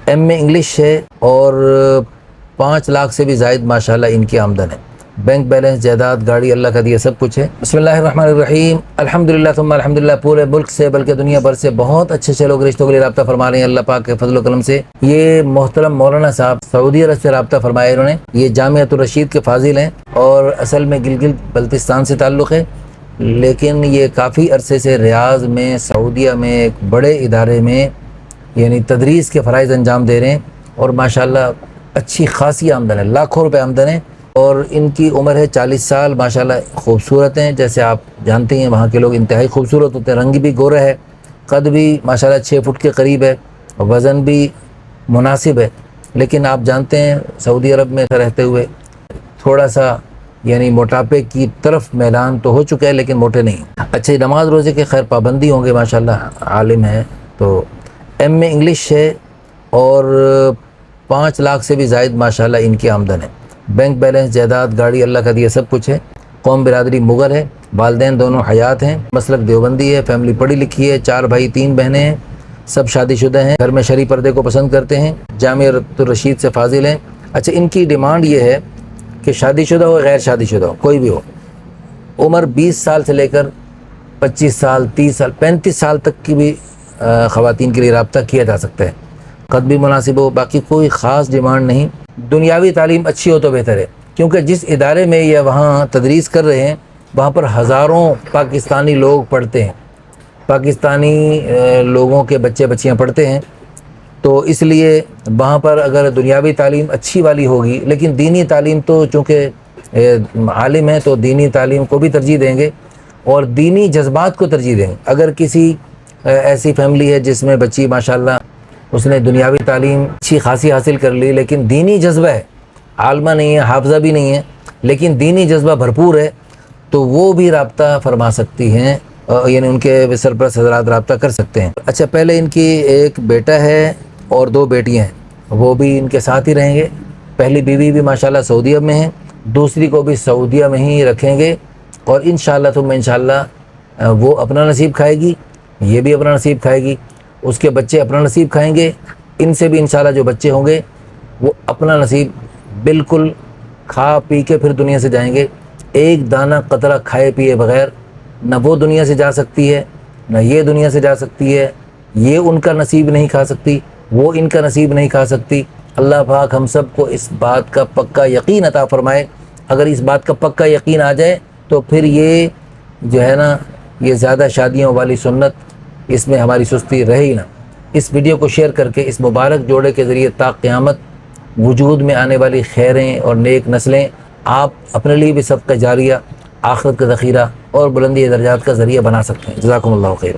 M میں English ہے اور 5 لاکھ سے بھی زائد ماشاءاللہ ان کی آمدن ہے۔ بینک بیلنس، جائیداد، گاڑی اللہ کا دیا سب کچھ ہے۔ بسم اللہ الرحمن الرحیم، الحمدللہ ثم الحمدللہ۔ پورے ملک سے بلکہ دنیا بھر سے بہت اچھے لوگ رشتوں کے لیے رابطہ فرما رہے ہیں اللہ پاک کے فضل و کرم سے۔ یہ محترم مولانا صاحب سعودی عرب سے رابطہ فرمایا انہوں نے۔ یہ جامعۃ الرشید کے فاضل ہیں اور اصل میں گلگت بلتستان سے تعلق ہے، لیکن یہ کافی عرصے سے ریاض میں سعودیہ میں ایک بڑے ادارے میں یعنی تدریس کے فرائض انجام دے رہے ہیں اور ماشاءاللہ اچھی خاصی آمدن ہے، لاکھوں روپے آمدن ہے۔ اور ان کی عمر ہے 40 سال، ماشاءاللہ خوبصورت ہیں، جیسے آپ جانتے ہیں وہاں کے لوگ انتہائی خوبصورت ہوتے ہیں، رنگ بھی گورا ہے، قد بھی ماشاءاللہ 6 فٹ کے قریب ہے، وزن بھی مناسب ہے۔ لیکن آپ جانتے ہیں سعودی عرب میں رہتے ہوئے تھوڑا سا یعنی موٹاپے کی طرف میلان تو ہو چکا ہے لیکن موٹے نہیں۔ اچھا، نماز روزے کے خیر پابندی ہوں گے، ماشاءاللہ عالم ہے۔ تو ایم میں انگلش ہے اور 5 لاکھ سے بھی زائد ماشاءاللہ ان کی آمدن ہے۔ بینک بیلنس، جائیداد، گاڑی اللہ کا دیا سب کچھ ہے۔ قوم برادری مغر ہے، والدین دونوں حیات ہیں، مسلک دیوبندی ہے، فیملی پڑھی لکھی ہے، 4 بھائی 3 بہنیں ہیں، سب شادی شدہ ہیں، گھر میں شرعی پردے کو پسند کرتے ہیں، جامعۃ الرشید سے فاضل ہیں۔ اچھا، ان کی ڈیمانڈ یہ ہے کہ شادی شدہ ہو، غیر شادی شدہ ہو، کوئی بھی ہو، عمر 20 سال سے لے کر 25 سال، 30 سال، 35 سال تک کی بھی خواتین کے لیے رابطہ کیا جا سکتا ہے، قد بھی مناسب ہو، باقی کوئی خاص ڈیمانڈ نہیں۔ دنیاوی تعلیم اچھی ہو تو بہتر ہے، کیونکہ جس ادارے میں یہ وہاں تدریس کر رہے ہیں وہاں پر ہزاروں پاکستانی لوگ پڑھتے ہیں، پاکستانی لوگوں کے بچے بچیاں پڑھتے ہیں، تو اس لیے وہاں پر اگر دنیاوی تعلیم اچھی والی ہوگی، لیکن دینی تعلیم تو چونکہ عالم ہیں تو دینی تعلیم کو بھی ترجیح دیں گے اور دینی جذبات کو ترجیح دیں گے۔ اگر کسی ایسی فیملی ہے جس میں بچی ماشاءاللہ اس نے دنیاوی تعلیم اچھی خاصی حاصل کر لی لیکن دینی جذبہ ہے، عالمہ نہیں ہے، حافظہ بھی نہیں ہے، لیکن دینی جذبہ بھرپور ہے، تو وہ بھی رابطہ فرما سکتی ہیں، یعنی ان کے سرپرست حضرات رابطہ کر سکتے ہیں۔ اچھا، پہلے ان کی ایک بیٹا ہے اور 2 بیٹیاں ہیں، وہ بھی ان کے ساتھ ہی رہیں گے۔ پہلی بیوی بھی ماشاءاللہ سعودیہ میں ہے، دوسری کو بھی سعودیہ میں ہی رکھیں گے اور انشاءاللہ ثم انشاءاللہ وہ اپنا نصیب کھائے گی، یہ بھی اپنا نصیب کھائے گی، اس کے بچے اپنا نصیب کھائیں گے، ان سے بھی انشاءاللہ جو بچے ہوں گے وہ اپنا نصیب بالکل کھا پی کے پھر دنیا سے جائیں گے۔ ایک دانہ قطرہ کھائے پیے بغیر نہ وہ دنیا سے جا سکتی ہے نہ یہ دنیا سے جا سکتی ہے، یہ ان کا نصیب نہیں کھا سکتی، وہ ان کا نصیب نہیں کھا سکتی۔ اللہ پاک ہم سب کو اس بات کا پکا یقین عطا فرمائے۔ اگر اس بات کا پکا یقین آ جائے تو پھر یہ جو ہے نا، یہ زیادہ شادیوں والی سنت اس میں ہماری سستی رہے ہی نہ۔ اس ویڈیو کو شیئر کر کے اس مبارک جوڑے کے ذریعے تا قیامت وجود میں آنے والی خیریں اور نیک نسلیں آپ اپنے لیے بھی صدقہ جاریہ، آخرت کا ذخیرہ اور بلندی درجات کا ذریعہ بنا سکتے ہیں۔ جزاکم اللہ خیر۔